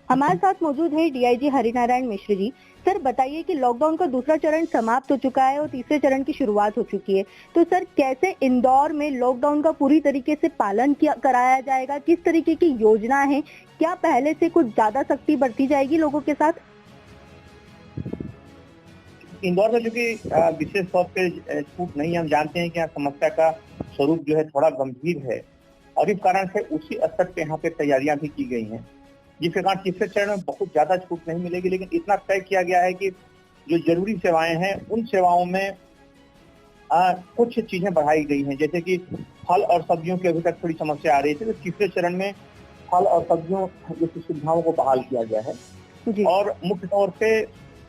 हमारे साथ मौजूद है डीआईजी हरिनारायण मिश्र जी। सर बताइए कि लॉकडाउन का दूसरा चरण समाप्त हो चुका है और तीसरे चरण की शुरुआत हो चुकी है, तो सर कैसे इंदौर में लॉकडाउन का पूरी तरीके से पालन कराया जाएगा, किस तरीके की योजना है, क्या पहले से कुछ ज्यादा सख्ती बरती जाएगी लोगों के साथ? इंदौर में चूंकि विशेष तौर पे छूट नहीं, हम जानते हैं कि यहाँ समस्या का स्वरूप जो है थोड़ा गंभीर है और इस कारण से उसी स्तर पे यहाँ पे तैयारियां भी की गई हैं, जिसके कारण तीसरे चरण में बहुत ज्यादा छूट नहीं मिलेगी, लेकिन इतना तय किया गया है कि जो जरूरी सेवाएं हैं उन सेवाओं में कुछ चीजें बढ़ाई गई हैं। जैसे कि फल और सब्जियों की अभी तक थोड़ी समस्या आ रही थी, तो तीसरे चरण में फल और सब्जियों जैसी सुविधाओं को बहाल किया गया है। और मुख्य तौर पे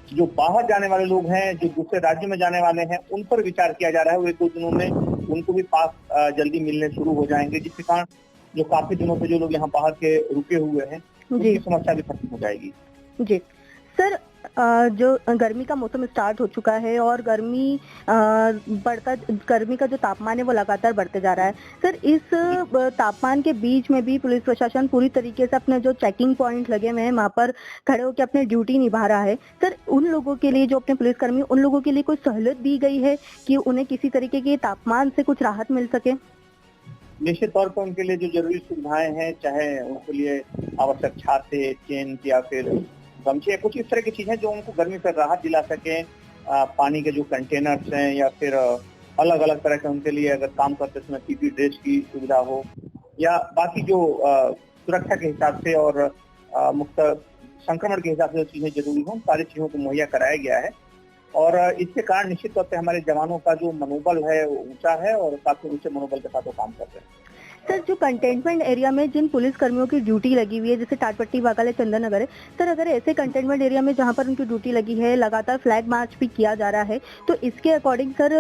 जो बाहर जाने वाले लोग हैं, जो दूसरे राज्य में जाने वाले हैं, उन पर विचार किया जा रहा है। वो 1-2 दिनों में उनको भी पास जल्दी मिलने शुरू हो जाएंगे, जिसके कारण जो काफी दिनों से जो लोग यहाँ बाहर के रुके हुए हैं उनकी समस्या भी खत्म हो जाएगी। जी सर, जो गर्मी का मौसम स्टार्ट हो चुका है और गर्मी का जो तापमान है वो लगातार बढ़ते जा रहा है। सर इस तापमान के बीच में भी पुलिस प्रशासन पूरी तरीके से अपने जो चेकिंग पॉइंट लगे हुए हैं वहाँ पर खड़े होकर अपनी ड्यूटी निभा रहा है। सर उन लोगों के लिए, जो अपने पुलिसकर्मी, उन लोगों के लिए कोई सहूलियत दी गई है कि उन्हें किसी तरीके के तापमान से कुछ राहत मिल सके? निश्चित तौर पर उनके लिए जो जरूरी सुविधाएं हैं, चाहे उनके लिए आवश्यक छाते, टेंट या फिर गमछे, कुछ इस तरह की चीजें जो उनको गर्मी से राहत दिला सके, पानी के जो कंटेनर्स हैं या फिर अलग अलग तरह के उनके लिए अगर काम करते समय पीपी ड्रेस की सुविधा हो, या बाकी जो सुरक्षा के हिसाब से और मुक्त संक्रमण के हिसाब से जो चीजें जरूरी हो, सारी चीजों को मुहैया कराया गया है। और इसके कारण निश्चित तौर पे हमारे जवानों का जो मनोबल है वो ऊंचा है और काफी ऊंचे मनोबल के साथ वो काम कर रहे हैं। सर जो कंटेनमेंट एरिया में जिन पुलिस कर्मियों की ड्यूटी लगी हुई है, जैसे टाटपट्टी, वाघाले, चंदन नगर है, सर अगर ऐसे कंटेनमेंट एरिया में जहां पर उनकी ड्यूटी लगी है लगातार फ्लैग मार्च भी किया जा रहा है, तो इसके अकॉर्डिंग सर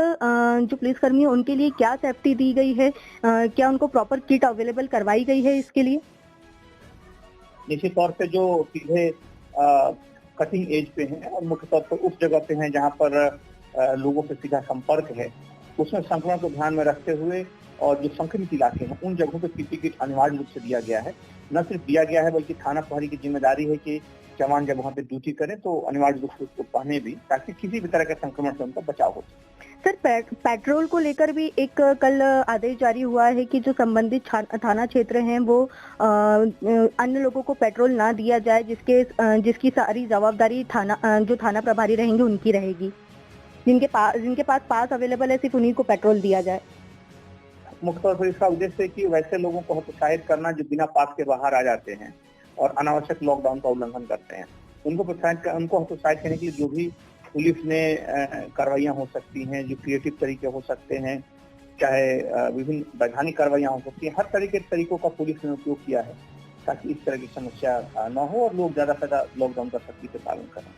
जो पुलिस कर्मी है उनके लिए क्या सेफ्टी दी गई है, क्या उनको प्रॉपर किट अवेलेबल करवाई गई है इसके लिए? निश्चित तौर पे जो सीधे कटिंग एज पे हैं और मुख्य तौर पर उस जगह पे हैं जहाँ पर लोगों से सीधा संपर्क है, उसमें संक्रमण को ध्यान में रखते हुए और जो संक्रमित इलाके हैं उन जगहों पे पीपी किट अनिवार्य रूप से दिया गया है। न सिर्फ दिया गया है बल्कि थाना प्रहरी की जिम्मेदारी है कि जवान जब वहाँ पे ड्यूटी करें तो अनिवार्य रूप से उसको पहने भी, ताकि किसी भी तरह के संक्रमण से उनका बचाव हो। सर पेट्रोल को लेकर भी एक कल आदेश जारी हुआ है कि जो संबंधित थाना क्षेत्र हैं वो अन्य लोगों को पेट्रोल ना दिया जाए, जिसकी सारी जवाबदारी जो थाना प्रभारी रहेंगे उनकी रहेगी। जिनके पास अवेलेबल है सिर्फ उन्हीं को पेट्रोल दिया जाए। मुख्य तौर पर इसका उद्देश्य है कि वैसे लोगों को हतोत्साहित करना जो बिना पास के बाहर आ जाते हैं और अनावश्यक लॉकडाउन का उल्लंघन करते हैं, उनको हतोत्साहित करने के लिए जो भी पुलिस ने कार्रवाइयां हो सकती हैं, जो क्रिएटिव तरीके हो सकते हैं, चाहे विभिन्न वैधानिक कार्रवाइयां हो सकती हैं, हर तरह के तरीकों का पुलिस ने उपयोग किया है ताकि इस तरह की समस्या न हो और लोग ज्यादा से ज्यादा लॉकडाउन का सख्ती से पालन करें।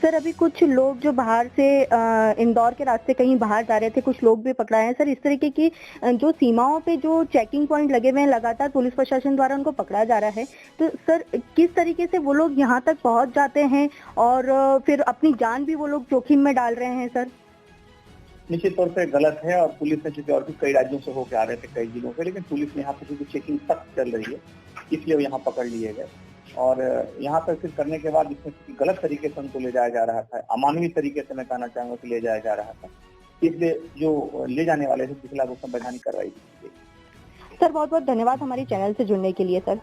सर अभी कुछ लोग जो बाहर से इंदौर के रास्ते कहीं बाहर जा रहे थे, कुछ लोग भी पकड़ाए हैं। सर इस तरीके की जो सीमाओं पे जो चेकिंग पॉइंट लगे हुए हैं लगातार पुलिस प्रशासन द्वारा उनको पकड़ा जा रहा है, तो सर किस तरीके से वो लोग यहाँ तक पहुँच जाते हैं और फिर अपनी जान भी वो लोग जोखिम में डाल रहे हैं? सर निश्चित तौर पे गलत है और पुलिस ने चूंकि और भी कई राज्यों से होकर आ रहे थे, कई जिलों से, लेकिन पुलिस ने यहाँ पे चूंकि चेकिंग सख्त चल रही है इसलिए वो यहाँ पकड़ लिए गए और यहाँ पर फिर करने के बाद इसमें गलत तरीके से उनको ले जाया जा रहा था, अमानवीय तरीके से मैं कहना चाहूंगा कि ले जाया जा रहा था, इसलिए जो ले जाने वाले थे पिछला वो संवैधानिक कार्रवाई की गई। सर बहुत बहुत धन्यवाद हमारे चैनल से जुड़ने के लिए। सर